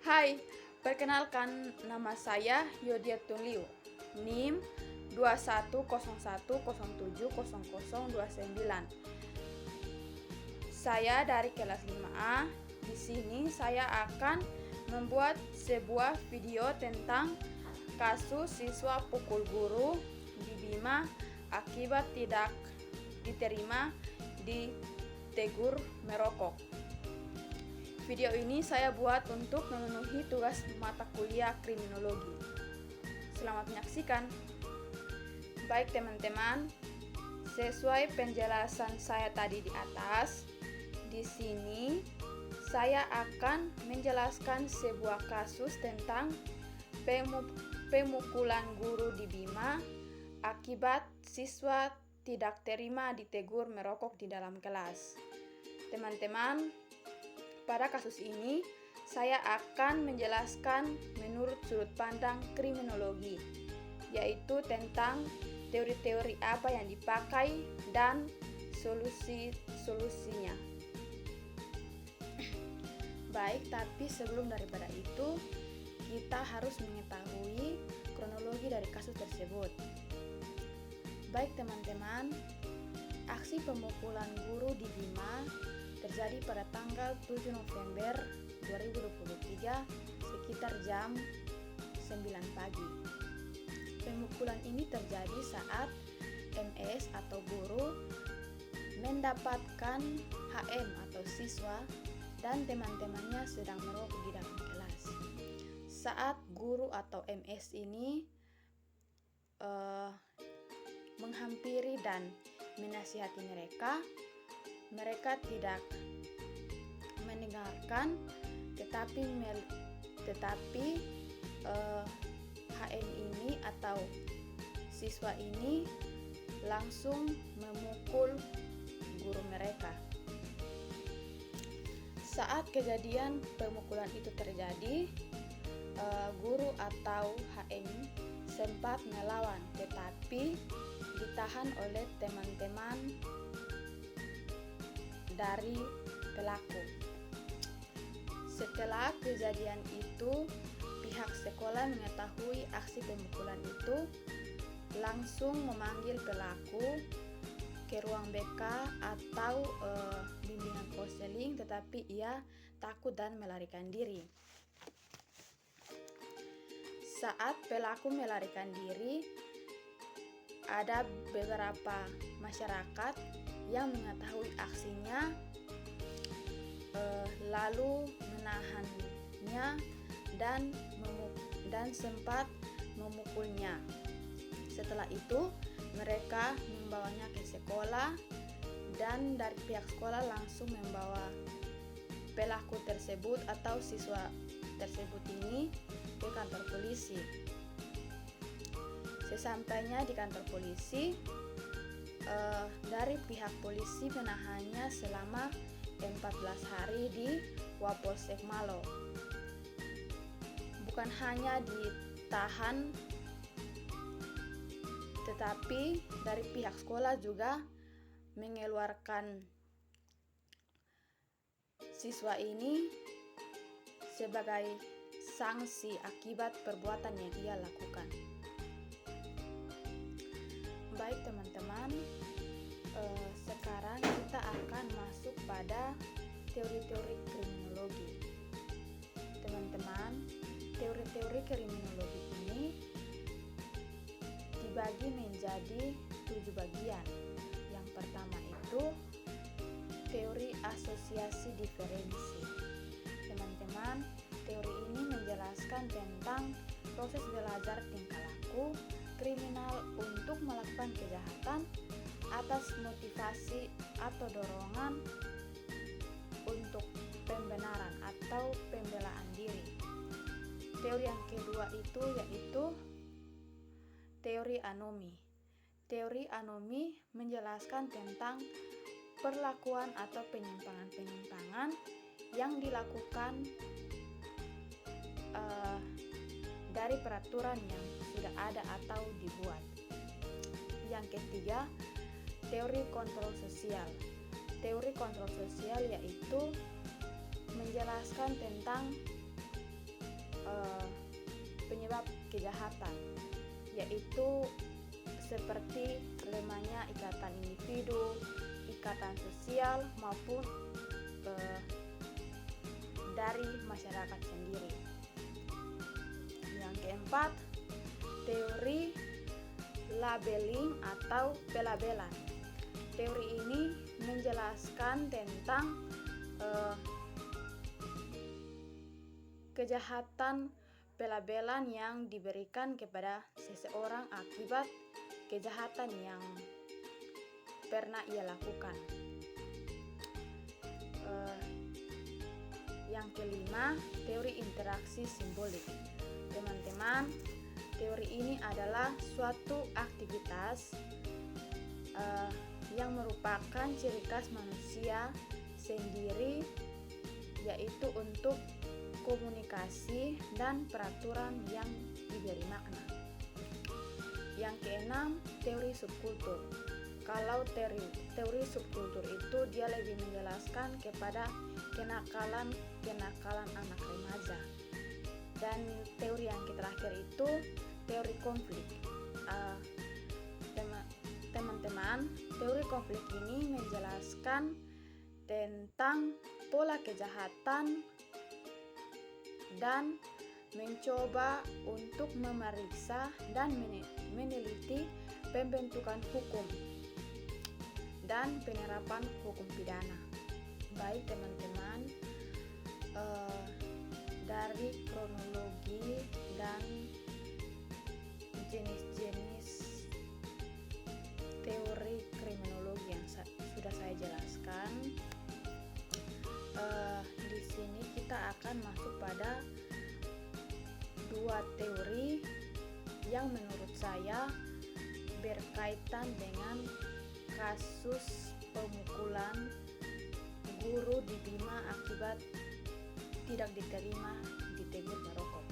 Hai, perkenalkan nama saya Yodiatun Liu, NIM 2101070029. Saya dari kelas 5A. Di sini saya akan membuat sebuah video tentang kasus siswa pukul guru di Bima akibat tidak diterima di Tegur merokok. Video ini saya buat untuk memenuhi tugas mata kuliah kriminologi. Selamat menyaksikan. Baik teman-teman, sesuai penjelasan saya tadi di atas, di sini saya akan menjelaskan sebuah kasus tentang pemukulan guru di Bima akibat siswa tidak terima ditegur merokok di dalam kelas. Teman-teman, pada kasus ini, saya akan menjelaskan menurut sudut pandang kriminologi, yaitu tentang teori-teori apa yang dipakai dan solusi-solusinya. Baik, tapi sebelum daripada itu, kita harus mengetahui kronologi dari kasus tersebut. Baik teman-teman, aksi pemukulan guru di Bima terjadi pada tanggal 7 November 2023 sekitar jam 9 pagi. Pemukulan ini terjadi saat MS atau guru mendapatkan HM atau siswa dan teman-temannya sedang merokok di dalam kelas. Saat guru atau MS ini menghampiri dan menasihati mereka tidak mendengarkan, tetapi HM ini atau siswa ini langsung memukul guru mereka. Saat kejadian pemukulan itu terjadi, guru atau HM sempat melawan, tetapi ditahan oleh teman-teman dari pelaku. Setelah kejadian itu, pihak sekolah mengetahui aksi pemukulan itu, langsung memanggil pelaku ke ruang BK atau bimbingan konseling, tetapi ia takut dan melarikan diri. Saat pelaku melarikan diri, ada beberapa masyarakat yang mengetahui aksinya, lalu menahannya dan sempat memukulnya. Setelah itu mereka membawanya ke sekolah dan dari pihak sekolah langsung membawa pelaku tersebut atau siswa tersebut ini ke kantor polisi. Sesampainya di kantor polisi, dari pihak polisi menahannya selama 14 hari di Wapolsek Malo. Bukan hanya ditahan, tetapi dari pihak sekolah juga mengeluarkan siswa ini sebagai sanksi akibat perbuatan yang ia lakukan. Baik teman-teman, sekarang kita akan masuk pada teori-teori kriminologi. Teman-teman, teori-teori kriminologi ini dibagi menjadi 7 bagian. Yang pertama itu teori asosiasi diferensi. Teman-teman, teori ini menjelaskan tentang proses belajar tingkah laku kriminal untuk melakukan kejahatan atas motivasi atau dorongan untuk pembenaran atau pembelaan diri. Teori yang kedua itu yaitu teori anomi. Teori anomi menjelaskan tentang perlakuan atau penyimpangan-penyimpangan yang dilakukan dari peraturan yang sudah ada atau dibuat. Yang ketiga, teori kontrol sosial. Teori kontrol sosial yaitu menjelaskan tentang penyebab kejahatan, yaitu seperti lemahnya ikatan individu, ikatan sosial maupun dari masyarakat sendiri. Yang keempat, teori labeling atau pelabelan. Teori ini menjelaskan tentang kejahatan pelabelan yang diberikan kepada seseorang akibat kejahatan yang pernah ia lakukan. Yang kelima, teori interaksi simbolik. Teman-teman, teori ini adalah suatu aktivitas yang merupakan ciri khas manusia sendiri, yaitu untuk komunikasi dan peraturan yang diberi makna. Yang keenam, teori subkultur. Kalau teori subkultur itu dia lebih menjelaskan kepada kenakalan anak remaja. Dan teori yang terakhir itu teori konflik. Teman-teman, teori konflik ini menjelaskan tentang pola kejahatan dan mencoba untuk memeriksa dan meneliti pembentukan hukum dan penerapan hukum pidana. Baik teman-teman, dari kronologi dan jenis-jenis teori kriminologi yang sudah saya jelaskan, di sini kita akan masuk pada dua teori yang menurut saya berkaitan dengan kasus pemukulan guru di Bima akibat tidak diterima di Tegur merokok.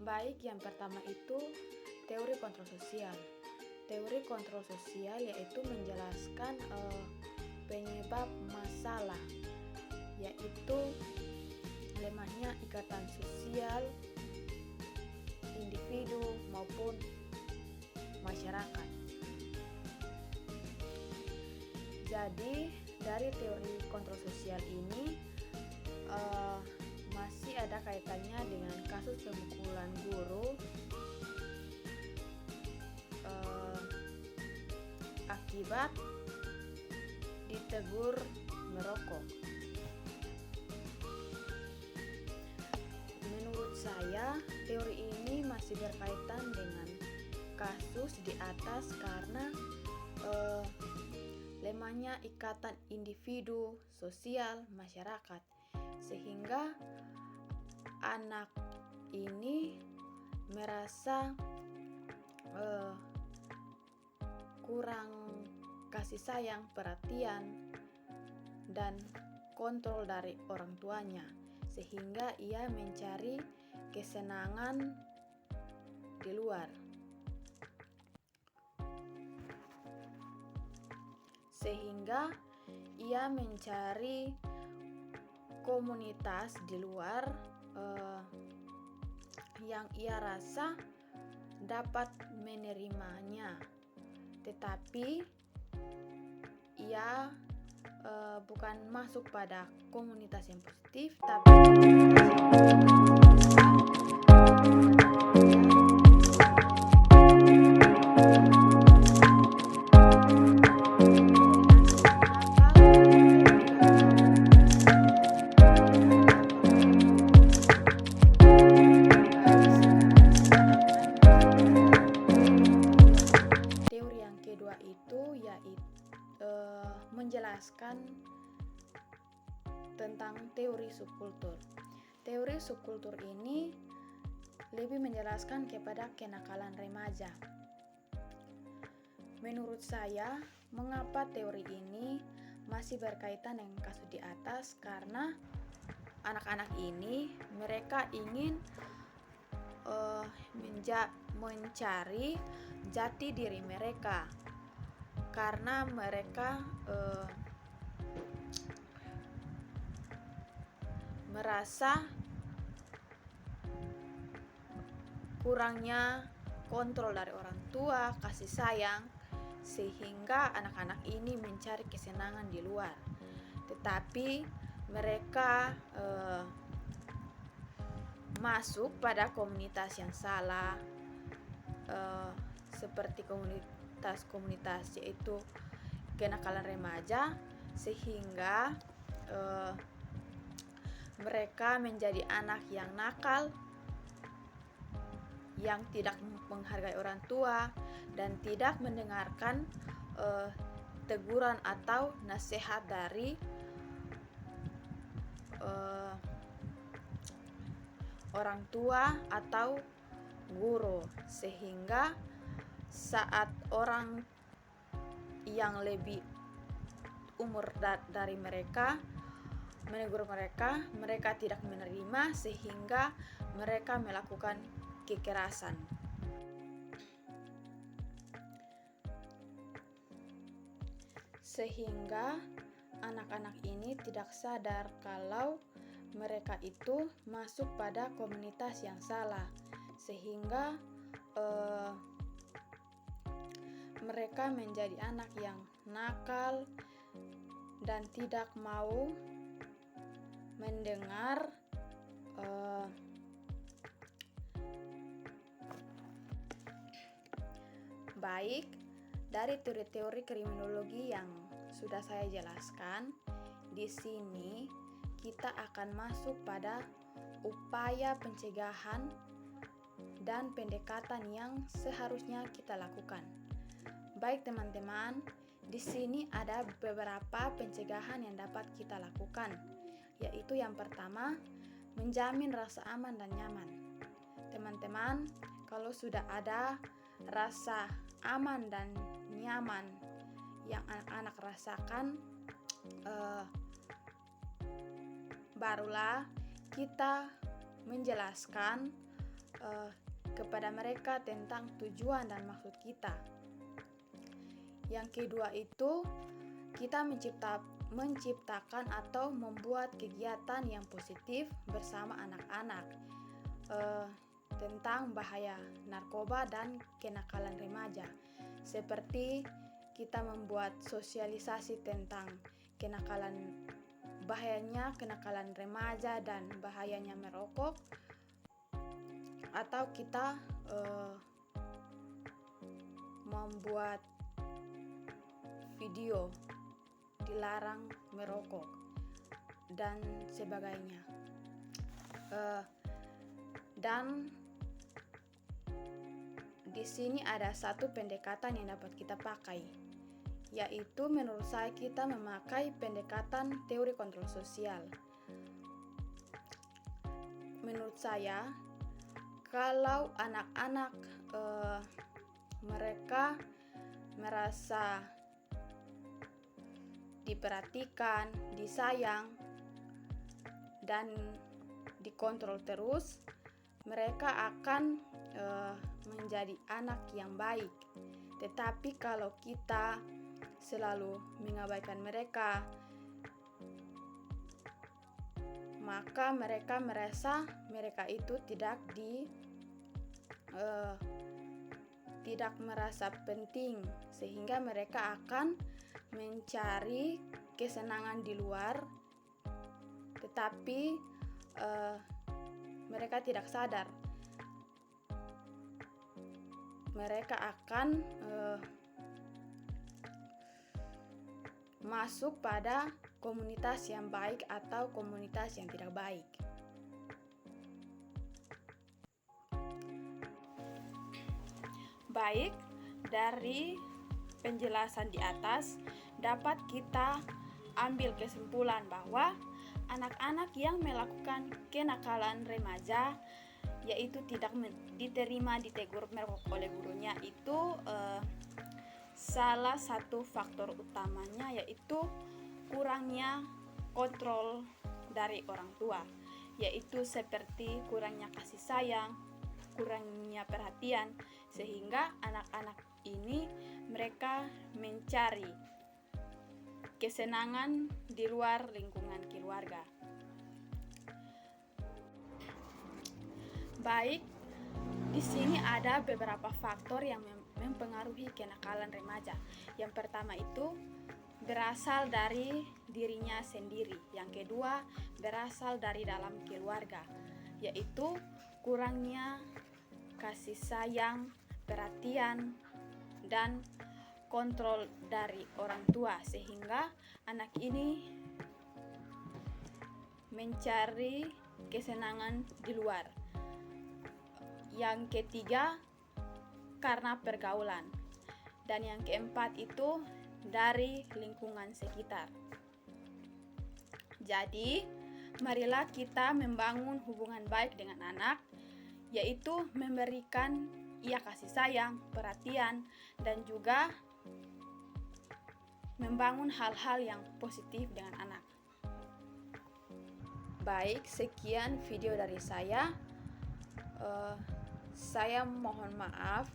Baik, yang pertama itu teori kontrol sosial. Teori kontrol sosial yaitu menjelaskan penyebab masalah, yaitu lemahnya ikatan sosial individu maupun masyarakat. Jadi dari teori kontrol sosial ini masih ada kaitannya dengan kasus pemukulan guru akibat ditegur merokok. Menurut saya, teori ini masih berkaitan dengan kasus di atas karena lemahnya ikatan individu, sosial, masyarakat, sehingga anak ini merasa kurang kasih sayang, perhatian, dan kontrol dari orang tuanya, sehingga ia mencari kesenangan di luar. Sehingga ia mencari komunitas di luar yang ia rasa dapat menerimanya, tetapi ia bukan masuk pada komunitas yang positif, tapi menjelaskan tentang teori subkultur. Teori subkultur ini lebih menjelaskan kepada kenakalan remaja. Menurut saya, mengapa teori ini masih berkaitan dengan kasus di atas? Karena anak-anak ini mereka ingin mencari jati diri mereka, karena mereka merasa kurangnya kontrol dari orang tua, kasih sayang, sehingga anak-anak ini mencari kesenangan di luar. Tetapi mereka masuk pada komunitas yang salah, seperti komunitas yaitu kenakalan remaja, sehingga mereka menjadi anak yang nakal, yang tidak menghargai orang tua dan tidak mendengarkan teguran atau nasihat dari orang tua atau guru, sehingga saat orang yang lebih umur dari mereka menegur mereka, mereka tidak menerima, sehingga mereka melakukan kekerasan. Sehingga anak-anak ini tidak sadar kalau mereka itu masuk pada komunitas yang salah, sehingga mereka menjadi anak yang nakal dan tidak mau mendengar baik dari teori-teori kriminologi yang sudah saya jelaskan. Di sini kita akan masuk pada upaya pencegahan dan pendekatan yang seharusnya kita lakukan. Baik teman-teman, di sini ada beberapa pencegahan yang dapat kita lakukan, yaitu yang pertama, menjamin rasa aman dan nyaman. Teman-teman, kalau sudah ada rasa aman dan nyaman yang anak-anak rasakan, barulah kita menjelaskan kepada mereka tentang tujuan dan maksud kita. Yang kedua itu, kita menciptakan atau membuat kegiatan yang positif bersama anak-anak tentang bahaya narkoba dan kenakalan remaja, seperti kita membuat sosialisasi tentang bahayanya kenakalan remaja dan bahayanya merokok, atau kita membuat video dilarang merokok dan sebagainya. Dan di sini ada satu pendekatan yang dapat kita pakai, yaitu menurut saya kita memakai pendekatan teori kontrol sosial. Menurut saya, kalau anak-anak mereka merasa diperhatikan, disayang, dan dikontrol terus, mereka akan menjadi anak yang baik. Tetapi kalau kita selalu mengabaikan mereka, maka mereka merasa mereka itu tidak merasa penting, sehingga mereka akan mencari kesenangan di luar, tetapi mereka tidak sadar mereka akan masuk pada komunitas yang baik atau komunitas yang tidak baik. Baik, dari penjelasan di atas dapat kita ambil kesimpulan bahwa anak-anak yang melakukan kenakalan remaja, yaitu tidak diterima ditegur merokok oleh gurunya, itu salah satu faktor utamanya yaitu kurangnya kontrol dari orang tua, yaitu seperti kurangnya kasih sayang, kurangnya perhatian, sehingga anak-anak ini mereka mencari kesenangan di luar lingkungan keluarga. Baik, Di sini ada beberapa faktor yang mempengaruhi kenakalan remaja. Yang pertama itu berasal dari dirinya sendiri. Yang kedua, berasal dari dalam keluarga, yaitu kurangnya kasih sayang, perhatian, dan kontrol dari orang tua, sehingga anak ini mencari kesenangan di luar. Yang ketiga, karena pergaulan. Dan yang keempat itu dari lingkungan sekitar. Jadi, marilah kita membangun hubungan baik dengan anak, yaitu memberikan ia kasih sayang, perhatian, dan juga membangun hal-hal yang positif dengan anak. Baik, sekian video dari saya. Saya mohon maaf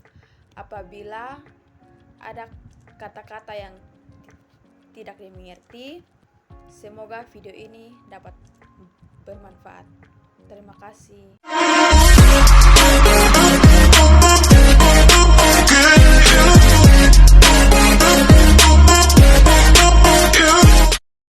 apabila ada kata-kata yang tidak dimengerti. Semoga video ini dapat bermanfaat. Terima kasih.